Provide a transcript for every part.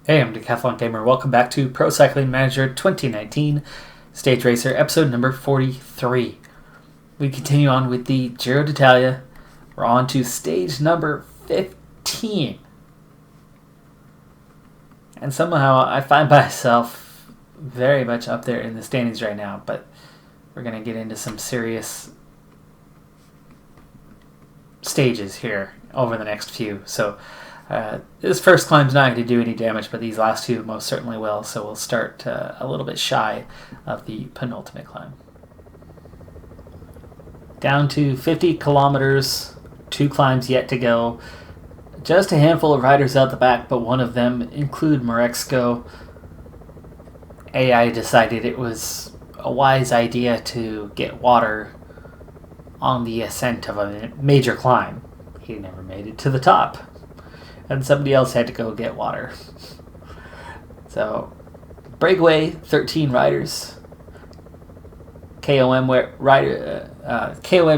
Hey, I'm Decathlon Gamer. Welcome back to Pro Cycling Manager 2019 Stage Racer, episode number 43. We continue on with the Giro d'Italia. We're on to stage number 15. And somehow I find myself very much up there in the standings right now, but we're going to get into some serious stages here over the next few. So this first climb's not going to do any damage, but these last two most certainly will. So we'll start a little bit shy of the penultimate climb. Down to 50 kilometers, 2 climbs yet to go. Just a handful of riders out the back, but one of them include Marexco. AI decided it was a wise idea to get water on the ascent of a major climb. He never made it to the top, and somebody else had to go get water. So, breakaway, 13 riders. KOM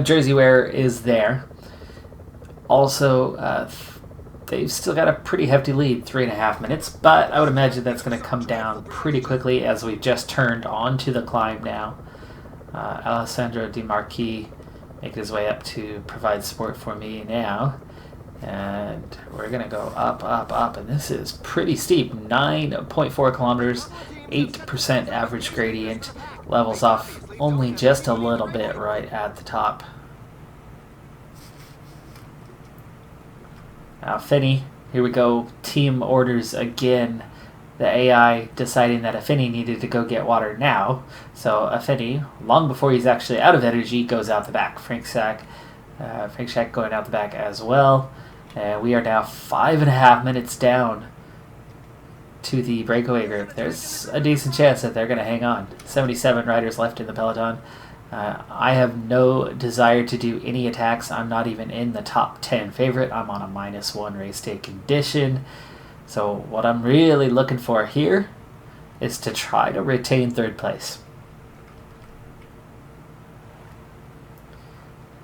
jersey wearer is there. Also, they've still got a pretty hefty lead, 3.5 minutes, but I would imagine that's going to come down pretty quickly as we've just turned onto the climb now. Alessandro Di Marchi making his way up to provide support for me now. And we're going to go up, up, up, and this is pretty steep. 9.4 kilometers, 8% average gradient, levels off only just a little bit right at the top. Now Finney, here we go, team orders again. The AI deciding that Affinny needed to go get water now. So Affinny, long before he's actually out of energy, goes out the back. Frank Shack going out the back as well. And we are now 5.5 minutes down to the breakaway group. There's a decent chance that they're going to hang on. 77 riders left in the peloton. I have no desire to do any attacks. I'm not even in the top 10 favorite. I'm on a -1 race day condition. So what I'm really looking for here is to try to retain third place.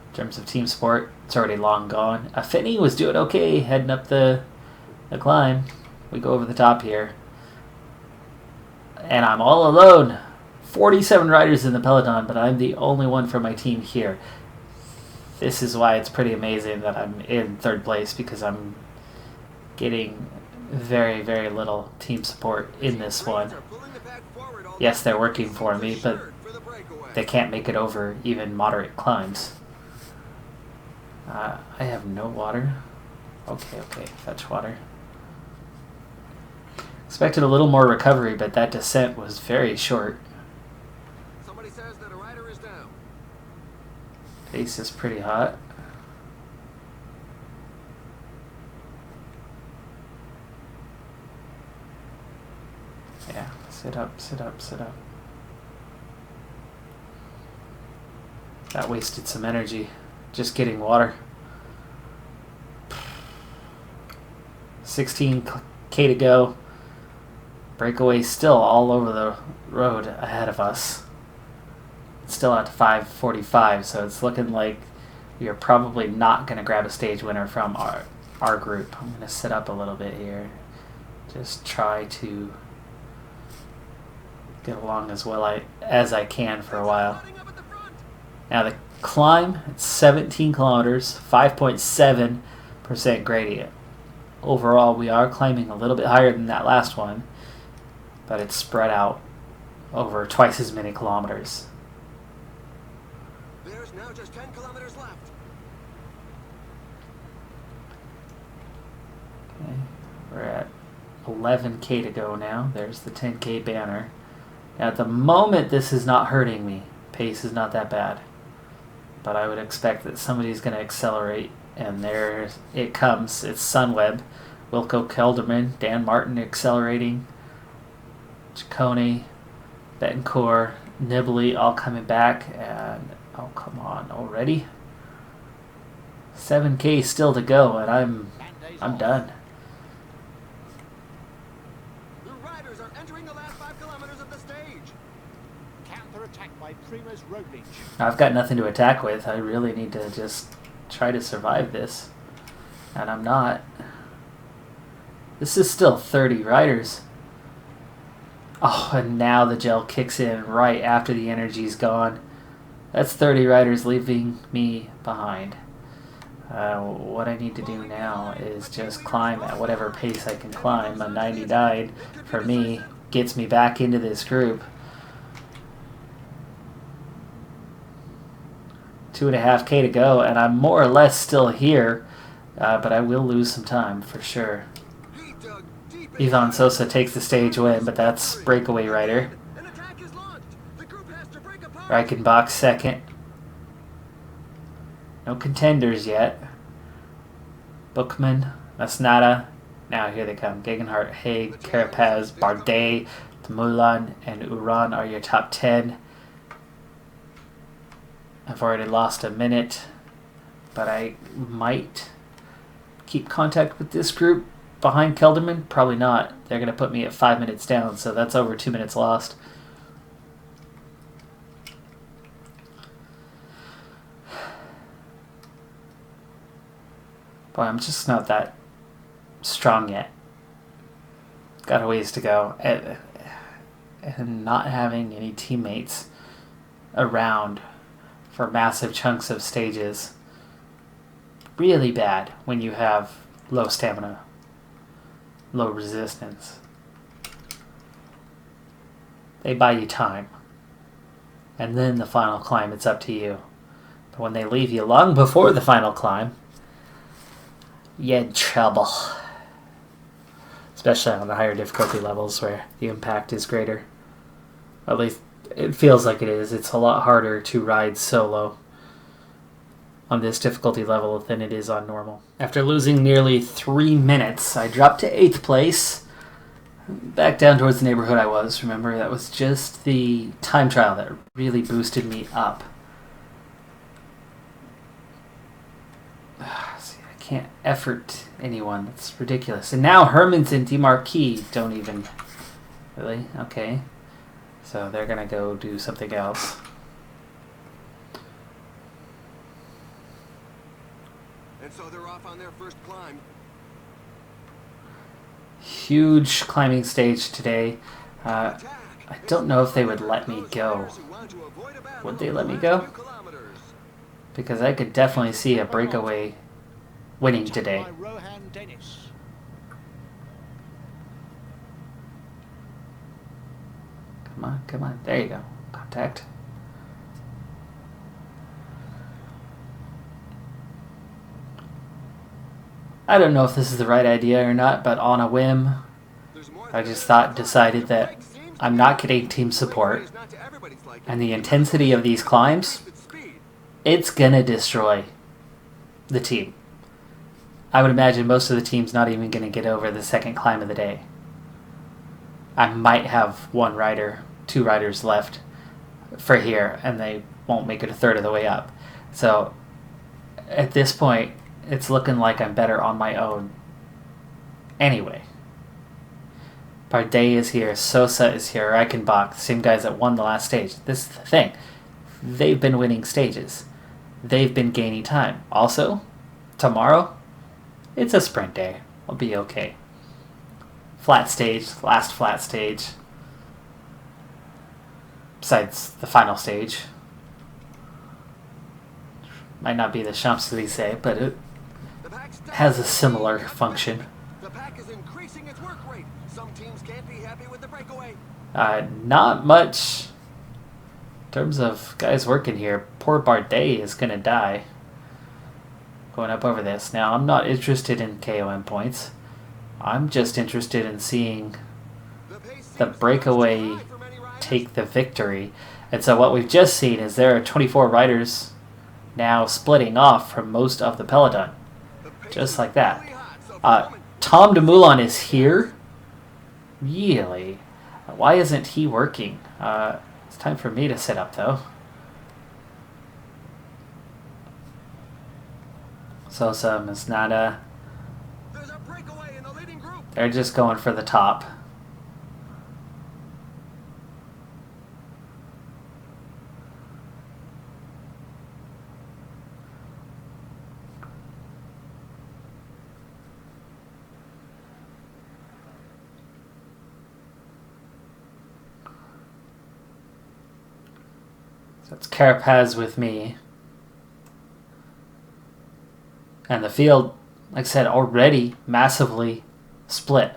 In terms of team sport, it's already long gone. Affinny was doing okay heading up the climb. We go over the top here. And I'm all alone. 47 riders in the peloton, but I'm the only one from my team here. This is why it's pretty amazing that I'm in third place, because I'm getting very, very little team support in this one. Yes, they're working for me, but they can't make it over even moderate climbs. I have no water. Okay, fetch water. Expected a little more recovery, but that descent was very short. Somebody says that a rider is down. Pace is pretty hot. Yeah, sit up. That wasted some energy. Just getting water. 16K to go. Breakaway still all over the road ahead of us. It's still at 5:45, so it's looking like you're probably not going to grab a stage winner from our group. I'm going to sit up a little bit here. Just try to get along as well as I can for a while. Now the climb, it's 17 kilometers, 5.7% gradient. Overall, we are climbing a little bit higher than that last one, but it's spread out over twice as many kilometers. There's now just 10 kilometers left. Okay, we're at 11K to go now. There's the 10K banner. Now, at the moment, this is not hurting me. Pace is not that bad. But I would expect that somebody's going to accelerate, and there it comes. It's Sunweb, Wilco Kelderman, Dan Martin accelerating, Ciccone, Betancourt, Nibali all coming back, and oh, come on already. 7K still to go, and I'm done. The riders are entering the last 5 kilometers of the stage. Counter-attack by Primož Roglic. I've got nothing to attack with. I really need to just try to survive this, and I'm not. This is still 30 riders. Oh, and now the gel kicks in right after the energy's gone. That's 30 riders leaving me behind. What I need to do now is just climb at whatever pace I can climb. A 99 for me gets me back into this group. 2.5K to go, and I'm more or less still here, but I will lose some time for sure. Ivan Sosa takes the stage win, but that's breakaway rider. Reichenbach second. No contenders yet. Bookman, Masnada. Now here they come. Gegenhardt, Haig, Carapaz, Bardet, Mulan, and Uran are your top 10. I've already lost a minute, but I might keep contact with this group behind Kelderman. Probably not. They're going to put me at 5 minutes down, so that's over 2 minutes lost. Boy, I'm just not that strong yet. Got a ways to go. And not having any teammates around for massive chunks of stages. Really bad when you have low stamina, low resistance. They buy you time. And then the final climb, it's up to you. But when they leave you long before the final climb, you're in trouble. Especially on the higher difficulty levels where the impact is greater. At least it feels like it is. It's a lot harder to ride solo on this difficulty level than it is on normal. After losing nearly 3 minutes, I dropped to 8th place. Back down towards the neighborhood I was. Remember, that was just the time trial that really boosted me up. See, I can't effort anyone. That's ridiculous. And now Hermans and DeMarquis don't even... Really? Okay. So they're going to go do something else. And so they're off on their first climb. Huge climbing stage today. I don't know if they would let me go. Would they let me go? Because I could definitely see a breakaway winning today. Come on, come on. There you go. Contact. I don't know if this is the right idea or not, but on a whim, I just decided that I'm not getting team support, and the intensity of these climbs, it's gonna destroy the team. I would imagine most of the team's not even gonna get over the second climb of the day. I might have 2 riders left for here, and they won't make it a third of the way up. So, at this point, it's looking like I'm better on my own anyway. Bardet is here, Sosa is here, Reichenbach, the same guys that won the last stage. This is the thing. They've been winning stages. They've been gaining time. Also, tomorrow, it's a sprint day. I'll be okay. Flat stage, last flat stage. Besides the final stage. Might not be the Champs-Élysées, but it has a similar function. The pack is increasing its work rate. Some teams can't be happy with the breakaway. Not much in terms of guys working here. Poor Bardet is going to die going up over this. Now, I'm not interested in KOM points. I'm just interested in seeing the breakaway take the victory. And so what we've just seen is there are 24 riders now splitting off from most of the peloton. Just like that. Tom Dumoulin is here? Really? Why isn't he working? It's time for me to sit up, though. Sosa, Masnada. They're just going for the top. So it's Carapaz with me. And the field, like I said, already massively split.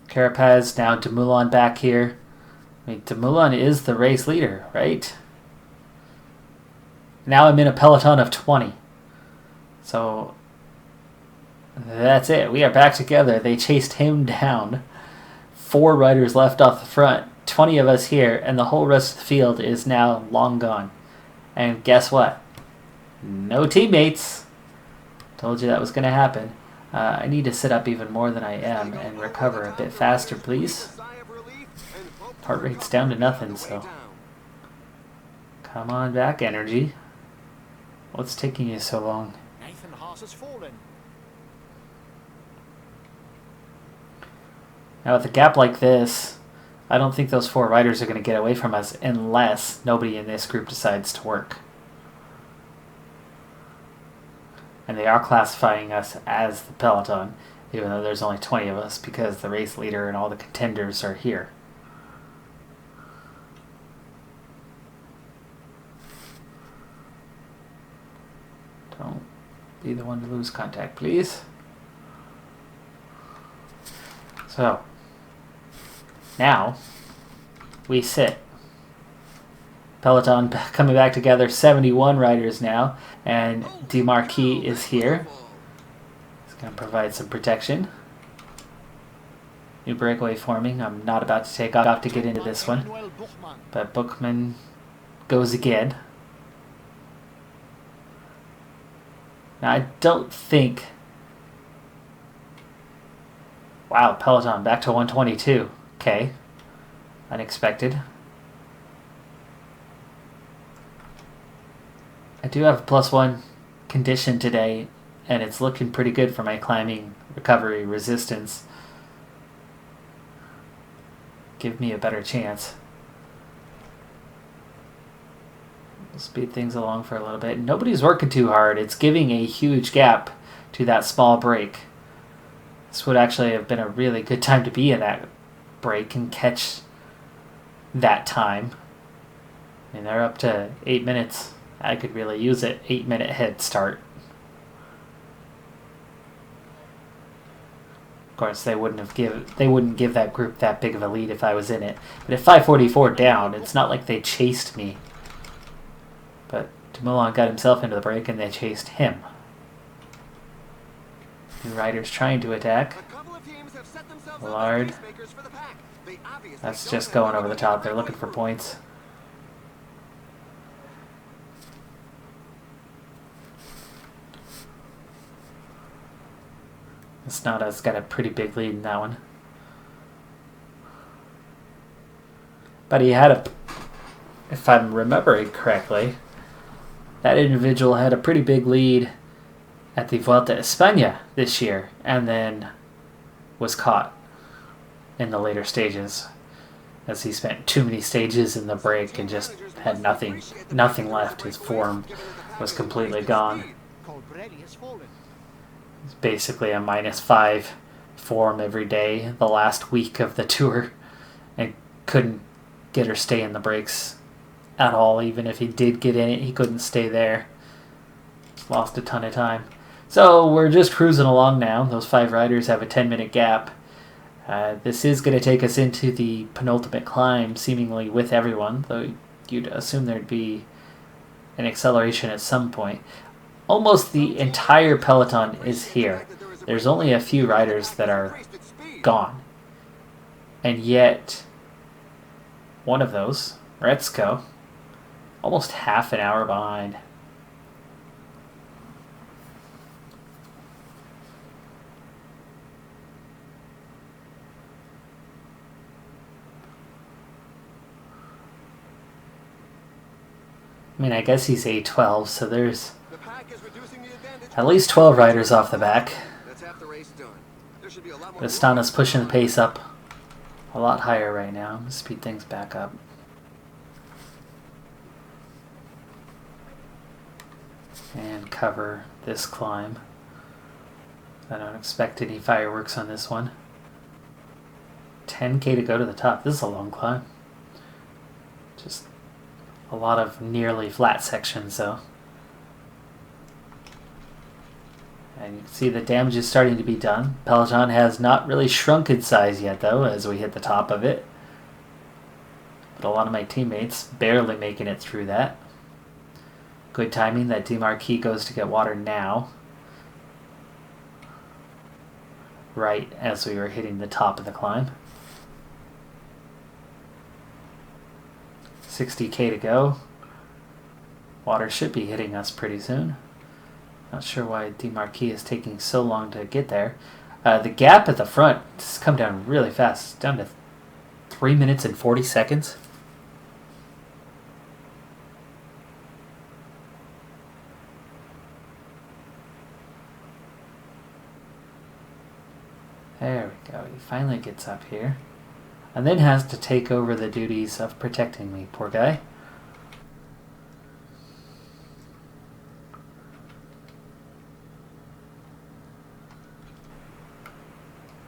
Carapaz, now Dumoulin back here. I mean, Dumoulin is the race leader, right? Now I'm in a peloton of 20. So that's it. We are back together. They chased him down. 4 riders left off the front. 20 of us here, and the whole rest of the field is now long gone. And guess what? No teammates. Told you that was going to happen. I need to sit up even more than I am and recover a bit faster, please. Heart rate's down to nothing, so... Come on back, energy. What's taking you so long? Nathan Haas has fallen. Now with a gap like this, I don't think those 4 riders are going to get away from us unless nobody in this group decides to work. And they are classifying us as the peloton, even though there's only 20 of us because the race leader and all the contenders are here. Don't be the one to lose contact, please. So, now we sit. Peloton coming back together, 71 riders now, and DeMarquis is here. He's going to provide some protection. New breakaway forming. I'm not about to take off to get into this one, but Bookman goes again. Now I don't think... Wow, Peloton back to 122. Okay. Unexpected. I do have a +1 condition today, and it's looking pretty good for my climbing recovery resistance. Give me a better chance. We'll speed things along for a little bit. Nobody's working too hard. It's giving a huge gap to that small break. This would actually have been a really good time to be in that break and catch that time. I mean, they're up to 8 minutes. I could really use it. 8-minute head start. Of course, they wouldn't give that group that big of a lead if I was in it. But at 5:44 down, it's not like they chased me. But Dumoulin got himself into the break, and they chased him. New riders trying to attack. Lard. That's just going over the top. They're looking for points. Snada's got a pretty big lead in that one. But he had a... If I'm remembering correctly, that individual had a pretty big lead at the Vuelta a España this year, and then was caught in the later stages as he spent too many stages in the break and just had nothing left. His form was completely gone. It's basically a -5 form every day the last week of the tour, and couldn't get or stay in the breaks at all. Even if he did get in it, he couldn't stay there. Just lost a ton of time. So we're just cruising along now. Those 5 riders have a 10-minute gap. This is going to take us into the penultimate climb, seemingly with everyone, though you'd assume there'd be an acceleration at some point. Almost the entire peloton is here. There's only a few riders that are gone. And yet, one of those, Retzko, almost half an hour behind. I mean, I guess he's A12, so there's at least 12 riders off the back. But Astana's pushing the pace up a lot higher right now. I'm going to speed things back up. And cover this climb. I don't expect any fireworks on this one. 10K to go to the top. This is a long climb. Just a lot of nearly flat sections, though. And you can see the damage is starting to be done. Peloton has not really shrunk in size yet, though, as we hit the top of it. But a lot of my teammates barely making it through that. Good timing that DeMarquis goes to get water now. Right as we were hitting the top of the climb. 60K to go. Water should be hitting us pretty soon. Not sure why DeMarquis is taking so long to get there. The gap at the front has come down really fast. It's down to 3 minutes and 40 seconds. There we go. He finally gets up here. And then has to take over the duties of protecting me, poor guy.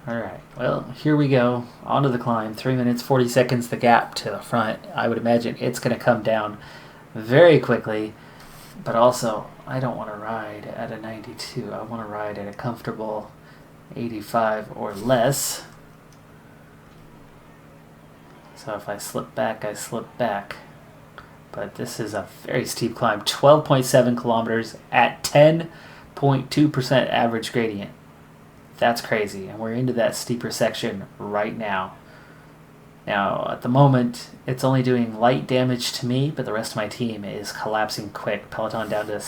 Alright, well, here we go. Onto the climb. 3 minutes, 40 seconds, the gap to the front. I would imagine it's going to come down very quickly. But also, I don't want to ride at a 92. I want to ride at a comfortable 85 or less. So if I slip back, I slip back. But this is a very steep climb. 12.7 kilometers at 10.2% average gradient. That's crazy. And we're into that steeper section right now. Now, at the moment, it's only doing light damage to me, but the rest of my team is collapsing quick. Peloton down to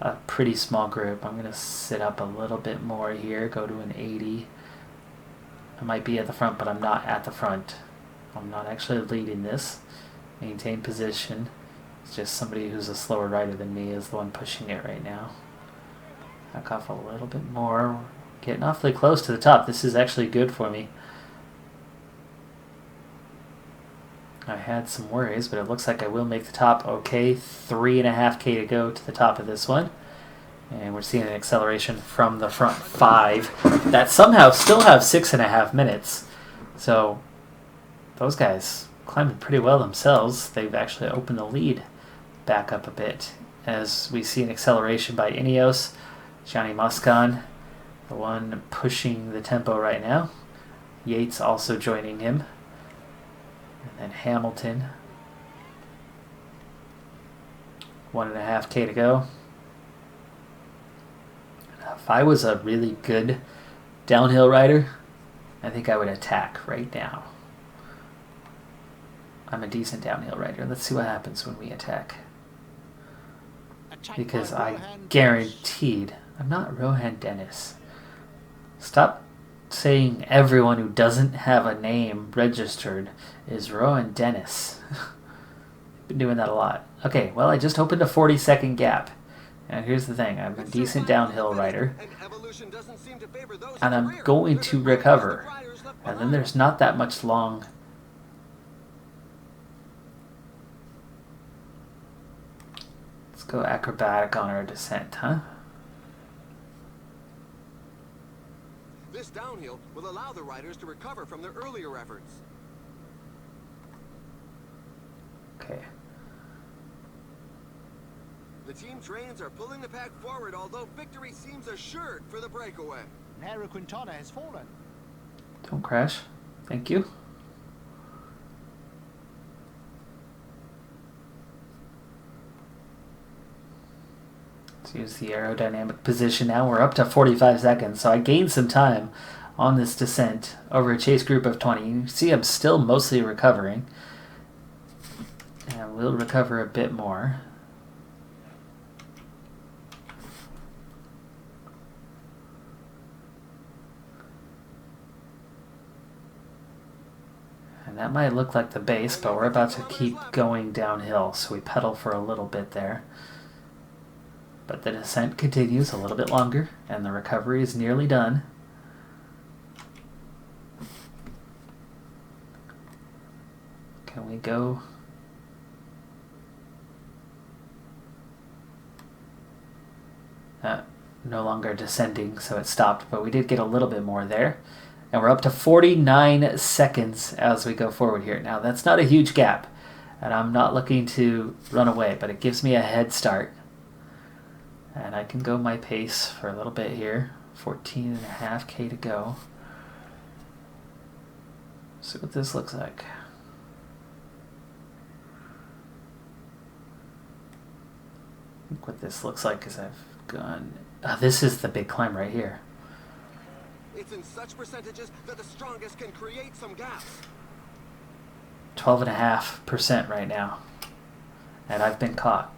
a pretty small group. I'm going to sit up a little bit more here, go to an 80. I might be at the front, but I'm not at the front. I'm not actually leading this. Maintain position. It's just somebody who's a slower rider than me is the one pushing it right now. Back off a little bit more. Getting awfully close to the top. This is actually good for me. I had some worries, but it looks like I will make the top okay. 3.5K to go to the top of this one. And we're seeing an acceleration from the front 5 that somehow still have 6.5 minutes. So those guys climbing pretty well themselves. They've actually opened the lead back up a bit as we see an acceleration by Ineos. Johnny Moscon, the one pushing the tempo right now. Yates also joining him. And then Hamilton. 1.5K to go. If I was a really good downhill rider, I think I would attack right now. I'm a decent downhill rider. Let's see what happens when we attack. Because I guaranteed... I'm not Rohan Dennis. Stop saying everyone who doesn't have a name registered is Rohan Dennis. Been doing that a lot. Okay, well, I just opened a 40-second gap. And here's the thing. I'm a decent downhill rider. And I'm going to recover. And then there's not that much long... Let's go acrobatic on our descent, huh? This downhill will allow the riders to recover from their earlier efforts. Okay. The team trains are pulling the pack forward, although victory seems assured for the breakaway. Nairo Quintana has fallen. Don't crash. Thank you. Let's use the aerodynamic position now. We're up to 45 seconds, so I gained some time on this descent over a chase group of 20. You see I'm still mostly recovering. And I will recover a bit more. And that might look like the base, but we're about to keep going downhill, so we pedal for a little bit there. But the descent continues a little bit longer, and the recovery is nearly done. Can we go? No longer descending, so it stopped, but we did get a little bit more there. And we're up to 49 seconds as we go forward here. Now, that's not a huge gap, and I'm not looking to run away, but it gives me a head start. And I can go my pace for a little bit here. 14.5K to go. See what this looks like. I think what this looks like is I've gone... this is the big climb right here. It's in such percentages that the strongest can create some gaps. 12.5% right now. And I've been caught.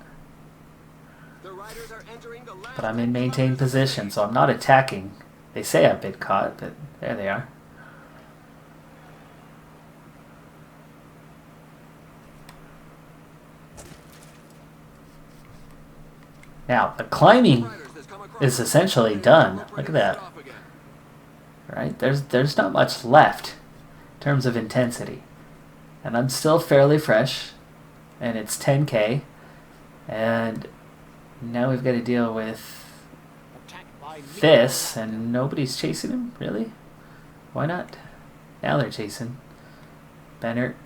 The riders are entering the last But I'm in maintained position, so I'm not attacking. They say I've been caught, but there they are. Now, the climbing is essentially done. Look at that. Right? There's not much left in terms of intensity. And I'm still fairly fresh. And it's 10K. And now we've got to deal with this. And nobody's chasing him? Really? Why not? Now they're chasing. Bennett.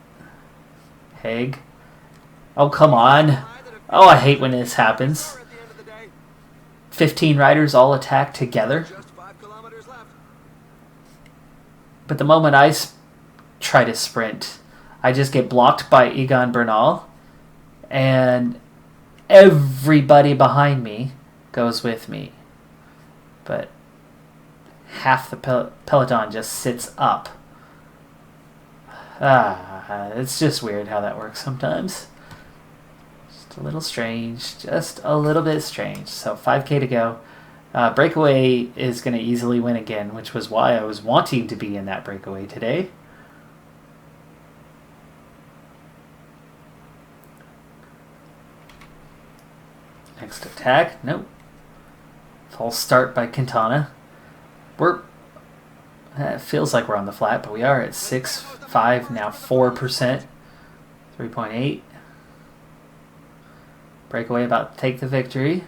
Haig. Oh, come on. Oh, I hate when this happens. 15 riders all attack together. But the moment I try to sprint, I just get blocked by Egan Bernal, and everybody behind me goes with me. But half the peloton just sits up. It's just weird how that works sometimes. Just a little strange, just a little bit strange. So 5K to go. Breakaway is going to easily win again, which was why I was wanting to be in that breakaway today. Next attack. Nope. False start by Quintana. It feels like we're on the flat, but we are at 6.5 now, 4%. 3.8. Breakaway about to take the victory.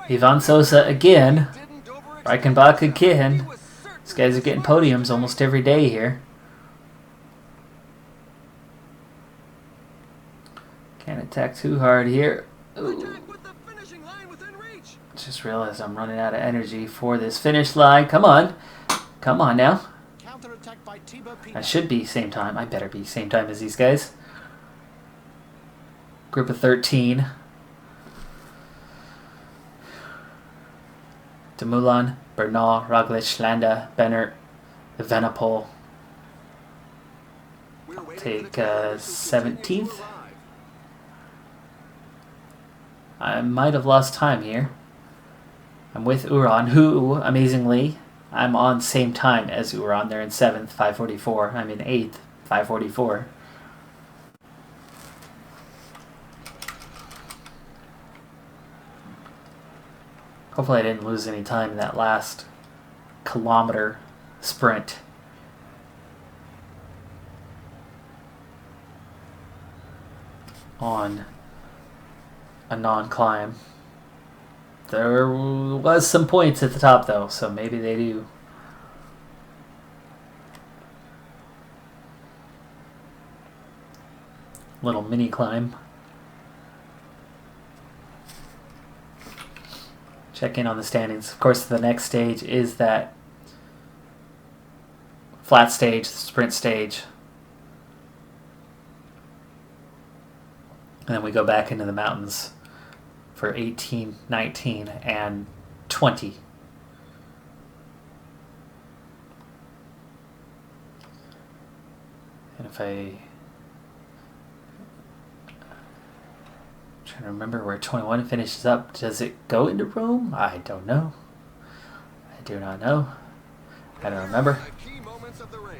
Ivan Sosa again. Reichenbach again. These guys are getting podiums almost every day here. Can't attack too hard here. Ooh. Just realized I'm running out of energy for this finish line. Come on. Come on now. I should be same time. I better be same time as these guys. Group of 13. Demoulin, Bernal, Roglic, Landa, Bennett, Evenepoel. I'll take 17th. I might have lost time here. I'm with Uran, who, amazingly, I'm on same time as Uran. They're in 7th, 5:44. I'm in 8th, 5:44. Hopefully I didn't lose any time in that last kilometer sprint. On a non-climb. There was some points at the top though, so maybe they do. Little mini climb. Check in on the standings. Of course, the next stage is that flat stage, the sprint stage. And then we go back into the mountains for 18, 19, and 20. And if I'm trying to remember where 21 finishes up, does it go into Rome? I don't know. I do not know. I don't remember. Key moments of the race.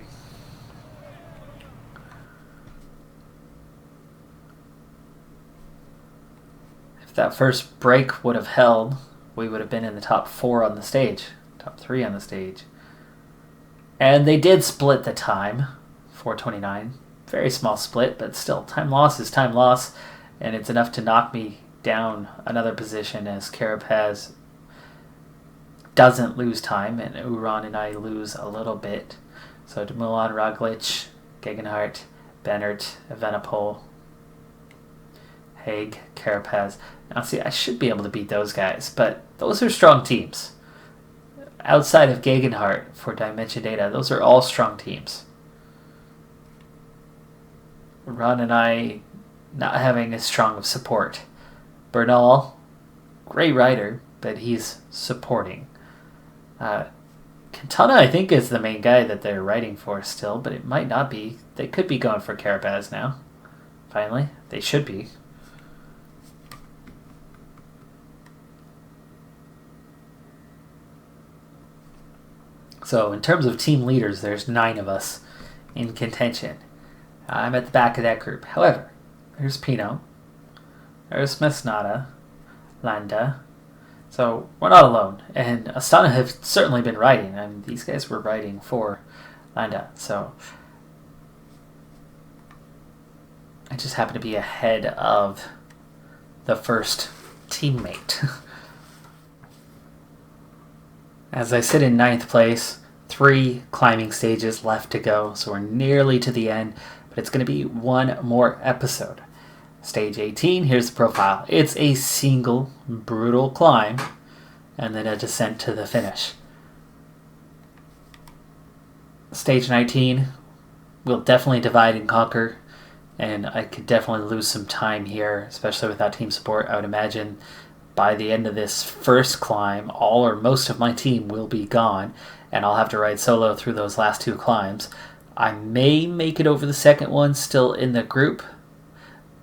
If that first break would have held, we would have been in the top 4 on the stage. Top 3 on the stage. And they did split the time. 4:29. Very small split, but still, time loss is time loss. And it's enough to knock me down another position as Carapaz doesn't lose time, and Uran and I lose a little bit. So Dumoulin, Roglic, Gegenhardt, Bennert, Evenepoel, Haig, Carapaz. Now, see, I should be able to beat those guys, but those are strong teams. Outside of Gegenhardt for Dimension Data, those are all strong teams. Ron and I not having as strong of support. Bernal, great rider, but he's supporting. Quintana, I think, is the main guy that they're riding for still, but it might not be. They could be going for Carapaz now. Finally, they should be. So in terms of team leaders, there's 9 of us in contention. I'm at the back of that group. However, there's Pinot, there's Masnada, Landa. So we're not alone. And Astana have certainly been riding. I mean, these guys were riding for Landa. So I just happen to be ahead of the first teammate. As I sit in 9th place, 3 climbing stages left to go, so we're nearly to the end, but it's going to be one more episode. Stage 18, here's the profile. It's a single brutal climb, and then a descent to the finish. Stage 19, we'll definitely divide and conquer, and I could definitely lose some time here, especially without team support. I would imagine by the end of this first climb, all or most of my team will be gone, and I'll have to ride solo through those last 2 climbs. I may make it over the second one still in the group,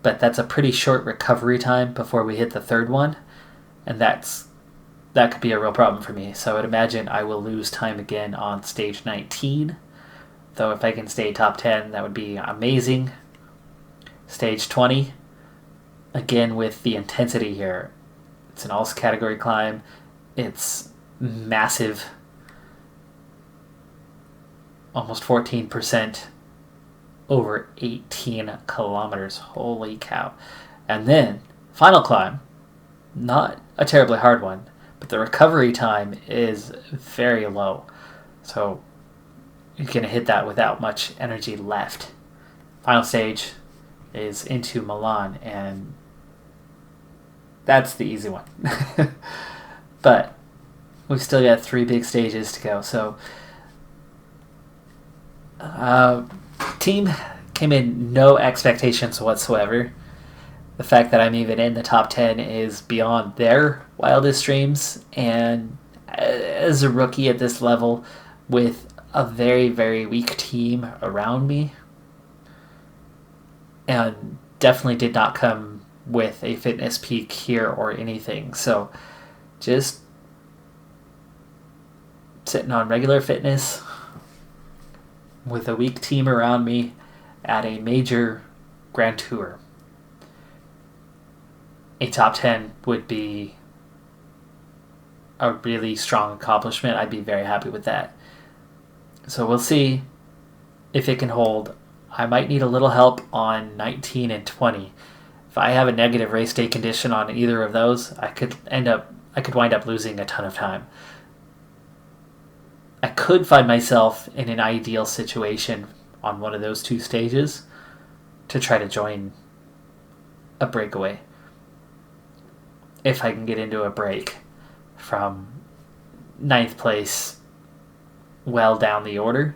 but that's a pretty short recovery time before we hit the third one, and that could be a real problem for me. So I would imagine I will lose time again on stage 19, though if I can stay top 10, that would be amazing. Stage 20, again with the intensity here. It's an all-category climb. It's massive. Almost 14% over 18 kilometers. Holy cow. And then, final climb. Not a terribly hard one, but the recovery time is very low. So you're going to hit that without much energy left. Final stage is into Milan, and that's the easy one. But we've still got 3 big stages to go. So team came in no expectations whatsoever. The fact that I'm even in the top 10 is beyond their wildest dreams. And as a rookie at this level with a very, very weak team around me, and definitely did not come with a fitness peak here or anything. So just sitting on regular fitness with a weak team around me at a major Grand Tour. A top 10 would be a really strong accomplishment. I'd be very happy with that. So we'll see if it can hold. I might need a little help on 19 and 20. If I have a negative race day condition on either of those, I could wind up losing a ton of time. I could find myself in an ideal situation on one of those 2 stages to try to join a breakaway. If I can get into a break from 9th place well down the order,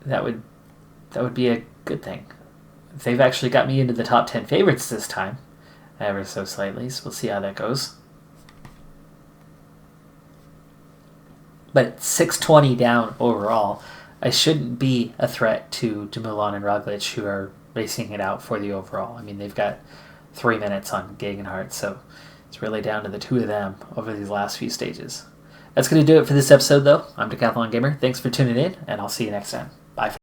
that would be a good thing. They've actually got me into the top 10 favorites this time, ever so slightly, so we'll see how that goes. But 620 down overall, I shouldn't be a threat to Dumoulin and Roglic, who are racing it out for the overall. I mean, they've got 3 minutes on Gegenhardt, so it's really down to the 2 of them over these last few stages. That's going to do it for this episode, though. I'm Decathlon Gamer. Thanks for tuning in, and I'll see you next time. Bye.